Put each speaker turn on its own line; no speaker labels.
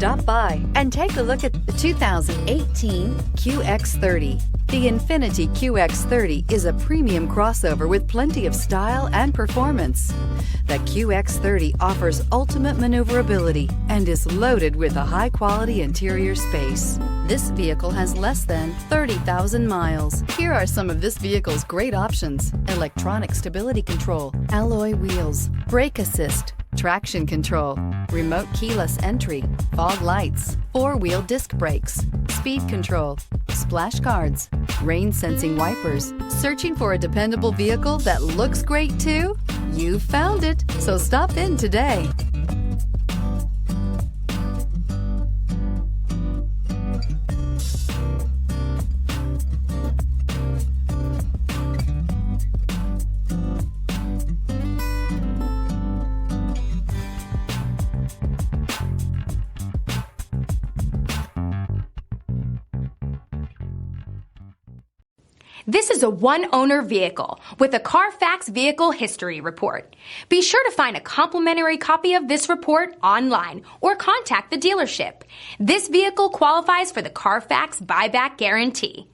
Stop by and take a look at the 2018 QX30. The INFINITI QX30 is a premium crossover with plenty of style and performance. The QX30 offers ultimate maneuverability and is loaded with a high-quality interior space. This vehicle has less than 30,000 miles. Here are some of this vehicle's great options: electronic stability control, alloy wheels, brake assist, traction control, remote keyless entry, fog lights, four-wheel disc brakes, speed control, splash guards, rain sensing wipers. Searching for a dependable vehicle that looks great too? You found it, so stop in today.
This is a one-owner vehicle with a Carfax Vehicle History Report. Be sure to find a complimentary copy of this report online or contact the dealership. This vehicle qualifies for the Carfax Buyback Guarantee.